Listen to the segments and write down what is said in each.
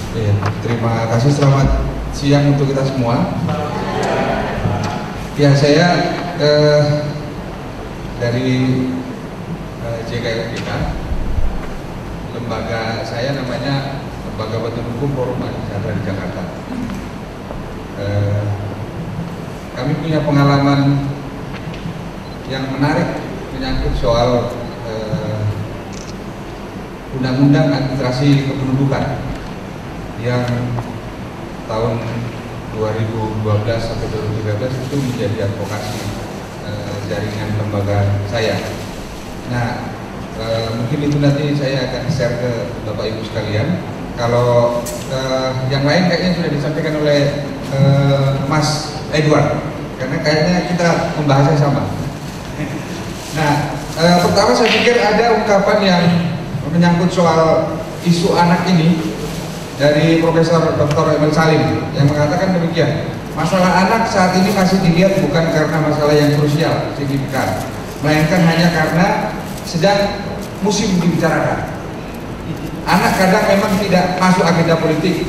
Ya, terima kasih, selamat siang untuk kita semua. Ya, saya dari JKLPK, lembaga saya namanya Lembaga Bantuan Hukum Forum Ahli Sejahtera di Jakarta. Kami punya pengalaman yang menarik menyangkut soal Undang-Undang Administrasi Kependudukan yang tahun 2012 sampai 2013 itu menjadi advokasi jaringan lembaga saya. Nah, mungkin itu nanti saya akan share ke Bapak Ibu sekalian. Kalau yang lain kayaknya sudah disampaikan oleh Mas Edward, karena kayaknya kita membahasnya sama. Nah, pertama saya pikir ada ungkapan yang menyangkut soal isu anak ini dari Profesor Dr. Emil Salim yang mengatakan demikian: masalah anak saat ini masih dilihat bukan karena masalah yang krusial, signifikan, melainkan hanya karena sedang musim dibicarakan. Anak kadang memang tidak masuk agenda politik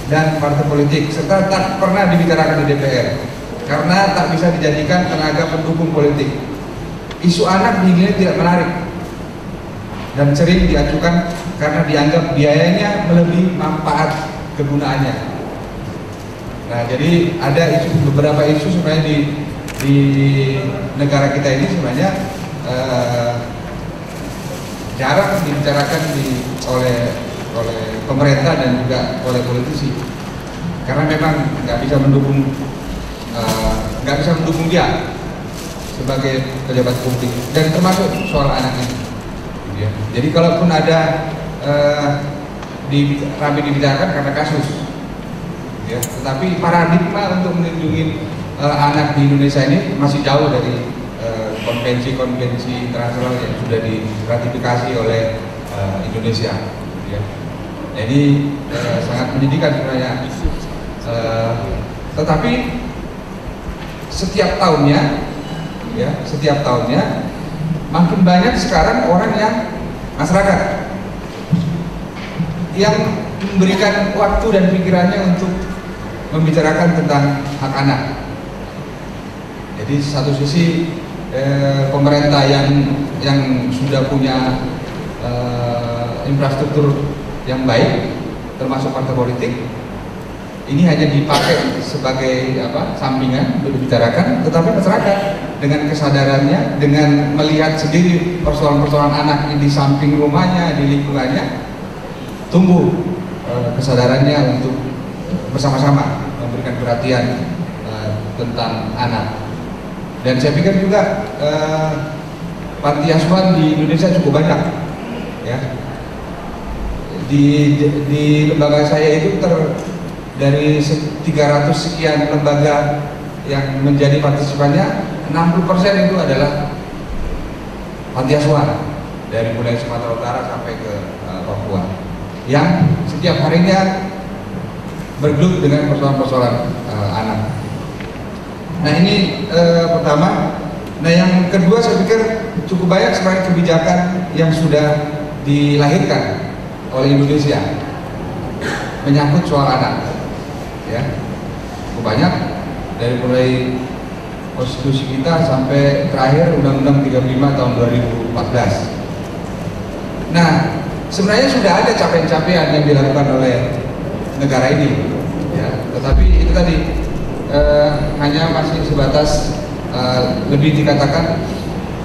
dan partai politik, serta tak pernah dibicarakan di DPR karena tak bisa dijadikan tenaga pendukung politik. Isu anak dinilai tidak menarik dan sering diajukan karena dianggap biayanya melebihi manfaat kegunaannya. Nah, jadi ada beberapa isu sebenarnya di negara kita ini sebenarnya jarang dibicarakan oleh pemerintah dan juga oleh politisi, karena memang nggak bisa mendukung dia sebagai pejabat publik, dan termasuk soal anak ini. Ya. Jadi kalaupun ada ramai dibicarakan karena kasus, ya, tetapi paradigma untuk melindungi anak di Indonesia ini masih jauh dari konvensi-konvensi internasional yang sudah diratifikasi oleh Indonesia. Ya. Jadi sangat menyedihkan sebenarnya. Tetapi setiap tahunnya makin banyak sekarang orang yang masyarakat yang memberikan waktu dan pikirannya untuk membicarakan tentang hak anak. Jadi satu sisi pemerintah yang sudah punya infrastruktur yang baik, termasuk partai politik, ini hanya dipakai sebagai sampingan untuk dibicarakan, tetapi masyarakat dengan kesadarannya, dengan melihat sendiri persoalan-persoalan anak di samping rumahnya, di lingkungannya, tumbuh kesadarannya untuk bersama-sama memberikan perhatian tentang anak. Dan saya pikir juga panti asuhan di Indonesia cukup banyak, ya. Di lembaga saya itu dari 300 sekian lembaga yang menjadi partisipannya, 60% itu adalah panti asuhan, dari mulai Sumatera Utara sampai ke Papua, yang setiap harinya bergelut dengan persoalan-persoalan anak. Nah, ini pertama. Nah, yang kedua, saya pikir cukup banyak sebenarnya kebijakan yang sudah dilahirkan oleh Indonesia menyangkut soal anak, ya, cukup banyak, dari mulai konstitusi kita sampai terakhir Undang-Undang 35 tahun 2014. Nah, sebenarnya sudah ada capaian-capaian yang dilakukan oleh negara ini, ya, tetapi itu tadi hanya masih sebatas lebih dikatakan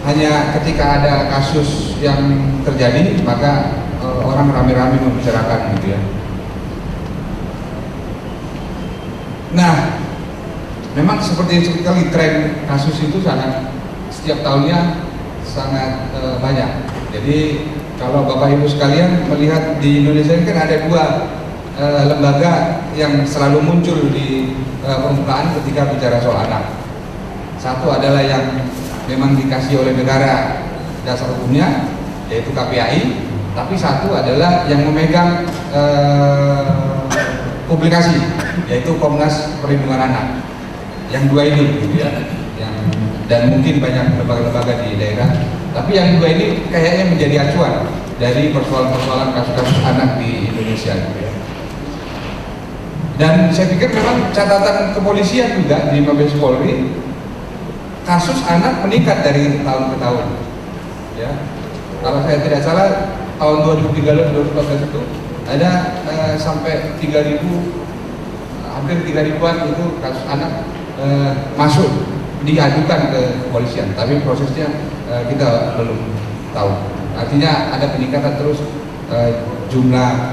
hanya ketika ada kasus yang terjadi maka orang rame-rame membicarakan, gitu ya. Nah, memang seperti sekali tren kasus itu setiap tahunnya sangat banyak. Jadi kalau Bapak Ibu sekalian melihat di Indonesia ini kan ada dua lembaga yang selalu muncul di permukaan ketika bicara soal anak. Satu adalah yang memang dikasih oleh negara dasar hukumnya, yaitu KPAI. Tapi satu adalah yang memegang publikasi, yaitu Komnas Perlindungan Anak. Yang dua ini, gitu ya, dan mungkin banyak lembaga-lembaga di daerah. Tapi yang dua ini kayaknya menjadi acuan dari persoalan-persoalan kasus-kasus anak di Indonesia, gitu ya. Dan saya pikir memang catatan kepolisian juga di Mabes Polri, kasus anak meningkat dari tahun ke tahun. Ya, kalau saya tidak salah tahun 2013-2014 itu ada sampai 3.000, hampir 3.000-an itu kasus anak masuk diajukan ke kepolisian, tapi prosesnya kita belum tahu. Artinya ada peningkatan terus jumlah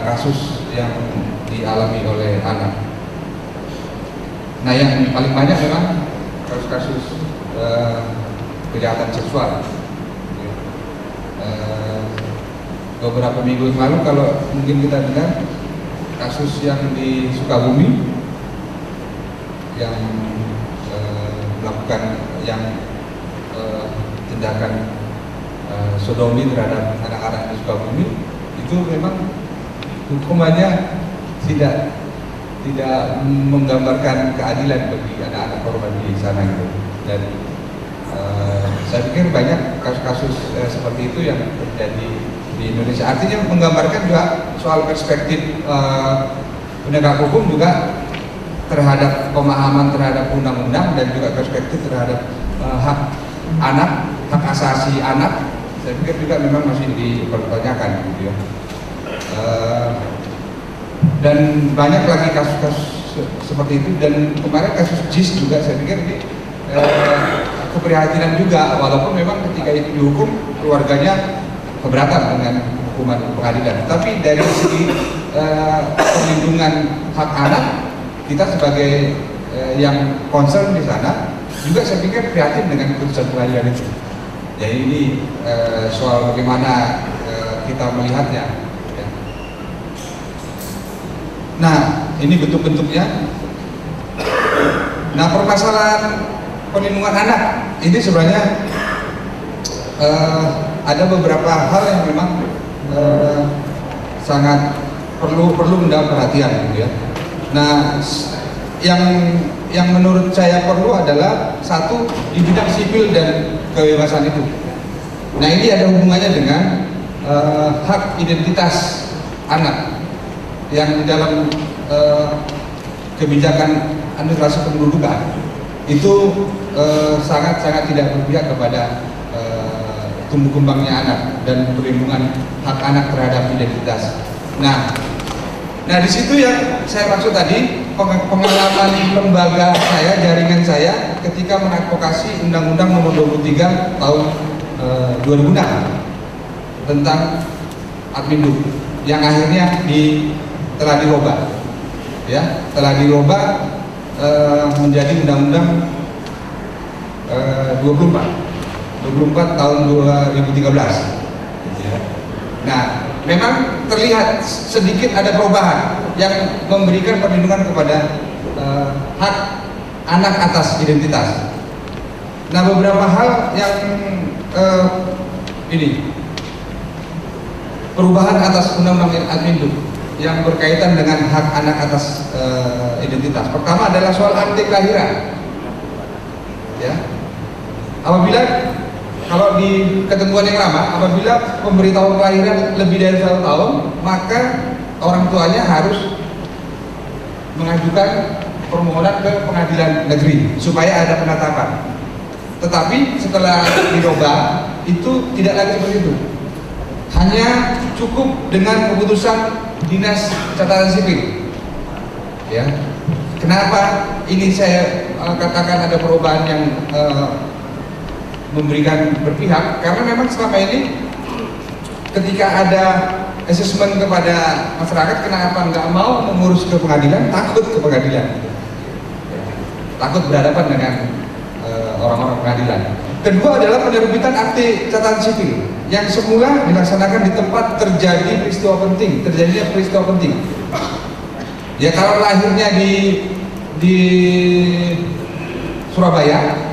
kasus yang dialami oleh anak. Nah, yang paling banyak memang kasus-kasus kejahatan seksual. Beberapa minggu yang lalu kalau mungkin kita dengar kasus yang di Sukabumi yang melakukan tindakan sodomi terhadap anak-anak di Sukabumi, itu memang hukumannya tidak menggambarkan keadilan bagi anak-anak korban di sana gitu. Dan saya pikir banyak kasus-kasus seperti itu yang terjadi di Indonesia. Artinya menggambarkan juga soal perspektif penegak hukum juga terhadap pemahaman terhadap undang-undang dan juga perspektif terhadap hak anak, hak asasi anak. Saya pikir juga memang masih dipertanyakan gitu ya. Dan banyak lagi kasus-kasus seperti itu, dan kemarin kasus JIS juga saya pikir ini keprihatinan juga, walaupun memang ketika itu dihukum keluarganya keberatan dengan hukuman pengadilan. Tapi dari segi perlindungan hak anak, kita sebagai yang concern di sana juga saya pikir prihatin dengan keputusan pengadilan itu. Jadi ini soal bagaimana kita melihatnya. Ya. Nah, ini bentuk-bentuknya. Nah, permasalahan perlindungan anak ini sebenarnya ada beberapa hal yang memang sangat perlu mendapat perhatian, gitu ya. Nah, yang menurut saya perlu adalah satu di bidang sipil dan kebebasan itu. Nah, ini ada hubungannya dengan hak identitas anak yang di dalam kebijakan administrasi kependudukan itu sangat-sangat tidak berpihak kepada tumbuh kembangnya anak dan perlindungan hak anak terhadap identitas. Nah di situ yang saya maksud tadi, pengalaman lembaga saya, jaringan saya ketika mengadvokasi Undang-Undang Nomor 23 tahun 2006 tentang Admindu yang akhirnya telah dirubah, ya, telah dirubah menjadi Undang-Undang 24 tahun 2013. Nah, memang terlihat sedikit ada perubahan yang memberikan perlindungan kepada hak anak atas identitas. Nah, beberapa hal yang ini perubahan atas Undang-Undang Admindu yang berkaitan dengan hak anak atas identitas. Pertama adalah soal akte kelahiran. Ya, apabila kalau di ketentuan yang lama, apabila pemberitahuan kelahiran lebih dari 1 tahun, maka orang tuanya harus mengajukan permohonan ke pengadilan negeri supaya ada penetapan. Tetapi setelah dirubah itu tidak lagi seperti itu. Hanya cukup dengan keputusan dinas catatan sipil. Ya, kenapa ini saya katakan ada perubahan yang memberikan berpihak, karena memang selama ini ketika ada asesmen kepada masyarakat, kenapa nggak mau mengurus ke pengadilan, takut ke pengadilan, takut berhadapan dengan orang-orang pengadilan. Kedua adalah penerbitan akte catatan sipil yang semula dilaksanakan di tempat terjadinya peristiwa penting. Ya, kalau lahirnya di Surabaya,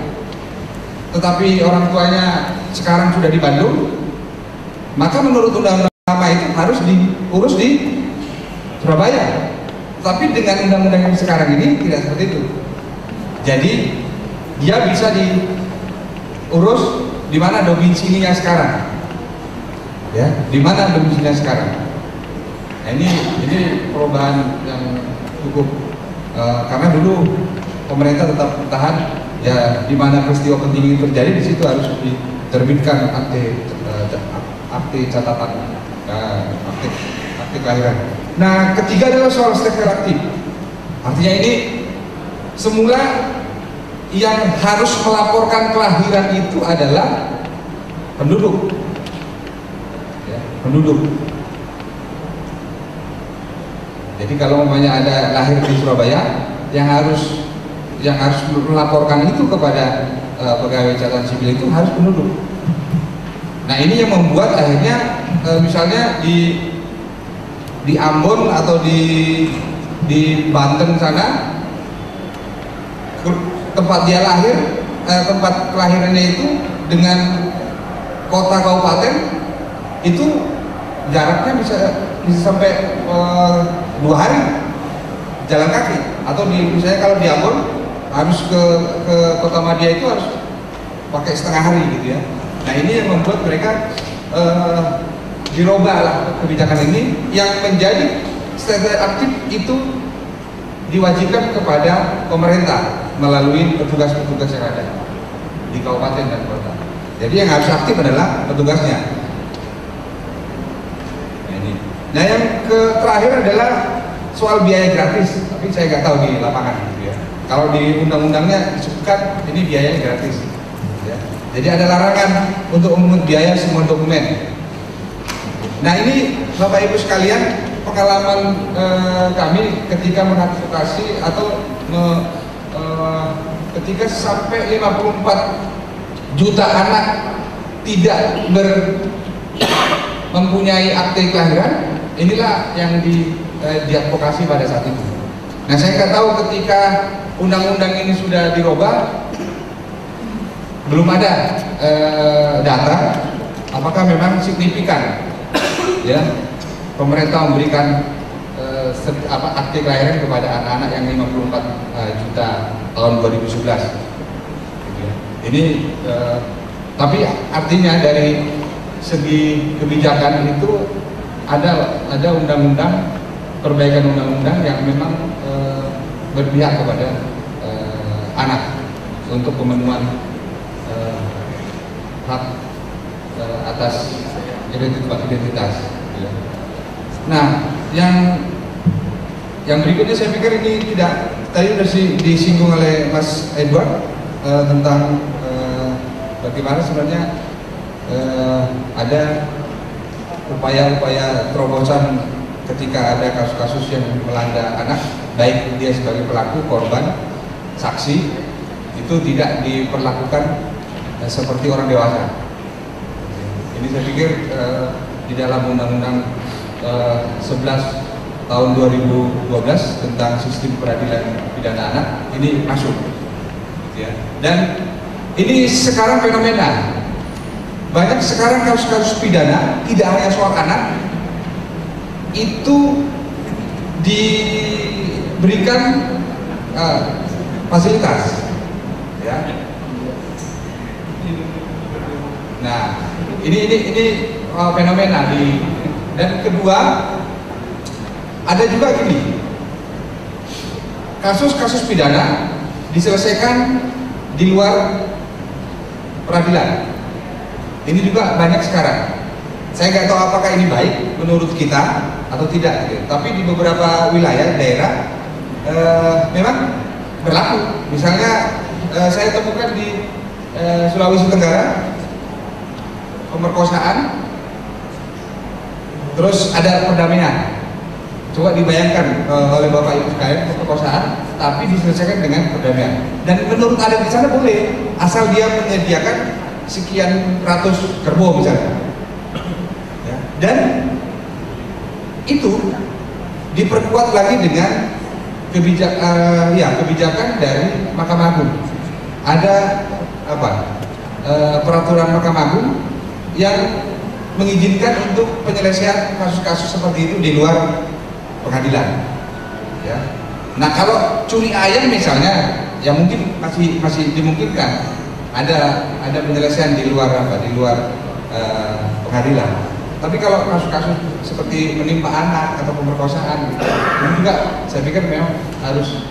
tetapi orang tuanya sekarang sudah di Bandung, maka menurut undang-undang lama itu harus diurus di Surabaya. Tapi dengan undang-undang yang sekarang ini tidak seperti itu. Jadi dia bisa diurus di mana domisilinya sekarang, ya, di mana domisilinya sekarang. Nah, ini perubahan yang cukup karena dulu pemerintah tetap bertahan ya, di mana peristiwa penting ini terjadi di situ harus diterbitkan akte catatan, akte kelahiran. Nah, ketiga adalah soal step relatif. Artinya ini semula yang harus melaporkan kelahiran itu adalah penduduk, ya, penduduk. Jadi kalau umpamanya ada lahir di Surabaya, yang harus melaporkan itu kepada pegawai catatan sipil itu harus penduduk. Nah, ini yang membuat akhirnya misalnya di Ambon atau di Banten sana, tempat dia lahir, tempat kelahirannya itu dengan kota kabupaten itu jaraknya bisa sampai 2 hari jalan kaki, atau misalnya kalau di Ambon harus ke kota Madia itu harus pakai setengah hari gitu ya. Nah, ini yang membuat mereka dirubahlah kebijakan ini, yang menjadi stay aktif itu diwajibkan kepada pemerintah melalui petugas-petugas yang ada di kabupaten dan kota. Jadi yang harus aktif adalah petugasnya. Nah, yang terakhir adalah soal biaya gratis, tapi saya nggak tahu di lapangan gitu ya. Kalau di undang-undangnya disebutkan ini biayanya gratis, gitu ya. Jadi ada larangan untuk memungut biaya semua dokumen. Nah, ini Bapak Ibu sekalian, pengalaman kami ketika mengadvokasi atau ketika sampai 54 juta anak tidak mempunyai akte kelahiran, inilah yang diadvokasi pada saat itu. Nah, saya nggak tahu ketika undang-undang ini sudah dirubah, belum ada data apakah memang signifikan ya pemerintah memberikan akte kelahiran kepada anak-anak yang 54 juta tahun 2011. Ini tapi artinya dari segi kebijakan itu ada undang-undang, perbaikan undang-undang yang memang berpihak kepada anak untuk pemenuhan hak atas identitas. Nah, yang berikutnya saya pikir ini tidak, tadi sudah disinggung oleh Mas Edward tentang bagaimana sebenarnya ada upaya-upaya terobosan ketika ada kasus-kasus yang melanda anak, baik dia sebagai pelaku, korban, saksi, itu tidak diperlakukan seperti orang dewasa. Ini saya pikir di dalam Undang-Undang 11 tahun 2012 tentang sistem peradilan pidana anak ini masuk, ya. Dan ini sekarang fenomena. Banyak sekarang kasus-kasus pidana, tidak hanya soal anak, itu diberikan fasilitas, ya. Nah, ini fenomena dan kedua, ada juga gini, kasus-kasus pidana diselesaikan di luar peradilan. Ini juga banyak sekarang. Saya nggak tahu apakah ini baik menurut kita atau tidak, gitu. Tapi di beberapa wilayah daerah memang berlaku. Misalnya saya temukan di Sulawesi Tenggara pemerkosaan, terus ada perdamaian. Coba dibayangkan oleh Bapak Ibu sekalian, pemerkosaan tapi diselesaikan dengan perdamaian. Dan menurut adat di sana boleh, asal dia menyediakan sekian ratus kerbau misalnya, ya. Dan itu diperkuat lagi dengan kebijakan dari Mahkamah Agung. Ada peraturan Mahkamah Agung yang mengizinkan untuk penyelesaian kasus-kasus seperti itu di luar pengadilan, ya. Nah, kalau curi ayam misalnya, ya mungkin masih dimungkinkan ada penyelesaian di luar pengadilan. Tapi kalau kasus-kasus seperti menimpa anak atau pemerkosaan, gitu, ini juga saya pikir memang harus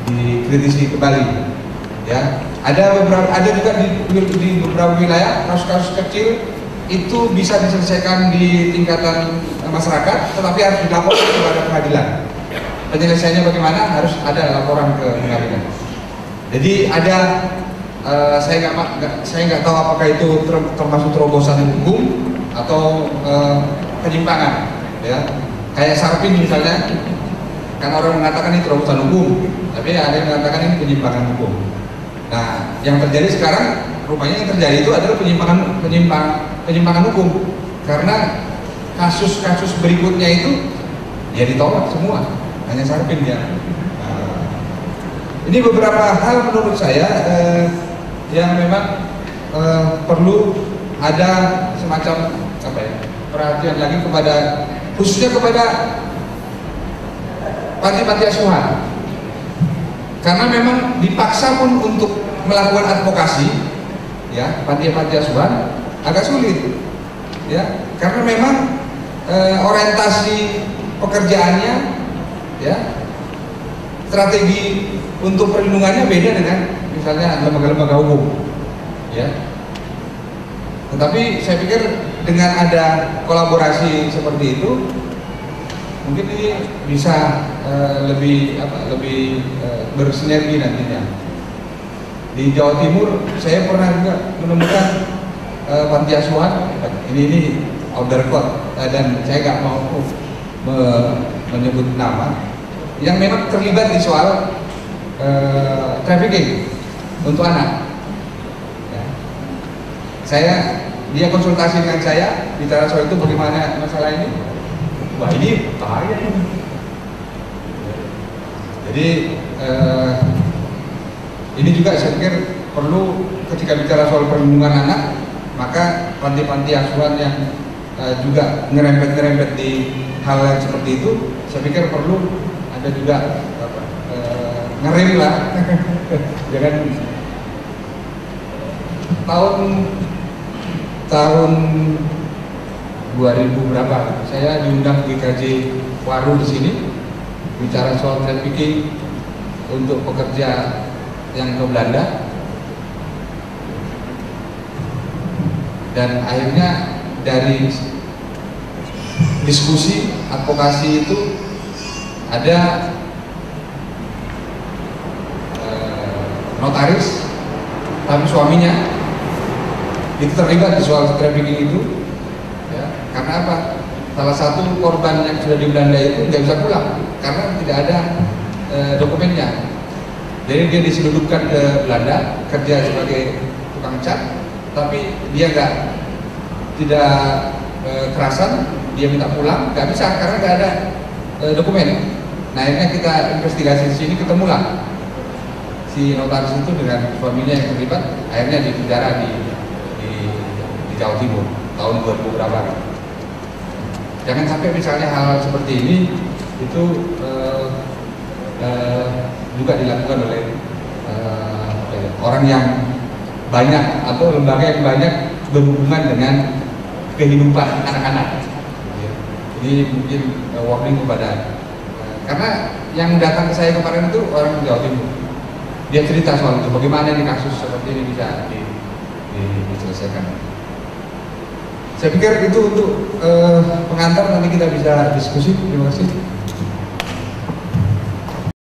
dikritisi kembali. Ya, ada juga di beberapa wilayah kasus-kasus kecil itu bisa diselesaikan di tingkatan masyarakat, tetapi harus dilaporkan kepada pengadilan. Penyelesaiannya bagaimana? Harus ada laporan ke pengadilan. Jadi ada saya nggak tahu apakah itu termasuk terobosan hukum atau penyimpangan, ya. Kayak Sarpin misalnya, kan orang mengatakan ini terobosan hukum, tapi ada yang mengatakan ini penyimpangan hukum. Nah, yang terjadi sekarang, rupanya yang terjadi itu adalah penyimpangan hukum, karena kasus-kasus berikutnya itu ya ditolak semua, hanya Sarpin ya. Ini beberapa hal menurut saya yang memang perlu ada semacam perhatian lagi khususnya kepada panti-panti asuhan, karena memang dipaksa pun untuk melakukan advokasi, ya, panti-panti asuhan agak sulit, ya, karena memang orientasi pekerjaannya, ya, strategi untuk perlindungannya beda dengan misalnya lembaga-lembaga hukum, ya. Tetapi saya pikir dengan ada kolaborasi seperti itu, mungkin ini bisa lebih bersinergi nantinya. Di Jawa Timur saya pernah juga menemukan panti asuhan, ini out the record, dan saya nggak mau menyebut nama, yang memang terlibat di soal trafficking untuk anak. Dia konsultasi dengan saya, bicara soal itu bagaimana masalah ini. Wah, ini bahaya. Jadi ini juga saya pikir perlu ketika bicara soal perlindungan anak, maka panti-panti asuhan yang juga ngerempet di hal yang seperti itu, saya pikir perlu ada juga ngerem lah. Jangan tahun 2000 berapa saya diundang di KJ Waru di sini bicara soal trafficking untuk pekerja yang ke Belanda, dan akhirnya dari diskusi advokasi itu ada notaris, tapi suaminya itu terlibat di soal trafficking itu, ya. Karena apa? Salah satu korban yang sudah di Belanda itu nggak bisa pulang karena tidak ada dokumennya. Jadi dia diselundupkan ke Belanda kerja sebagai tukang cat, tapi dia tidak kerasan, dia minta pulang, nggak bisa karena nggak ada dokumen. Nah, akhirnya kita investigasi di sini, ketemulah si notaris itu dengan suaminya yang terlibat, akhirnya dipenjara di Jawa Timur tahun 2000 berapa. Jangan sampai misalnya hal seperti ini itu juga dilakukan oleh orang yang banyak atau lembaga yang banyak berhubungan dengan kehidupan anak-anak. Ini mungkin warning kepada karena yang datang ke saya kemarin itu orang Jawa Timur. Dia cerita soal itu, bagaimana ini kasus seperti ini bisa diselesaikan. Saya pikir itu untuk pengantar, nanti kita bisa diskusi. Terima kasih.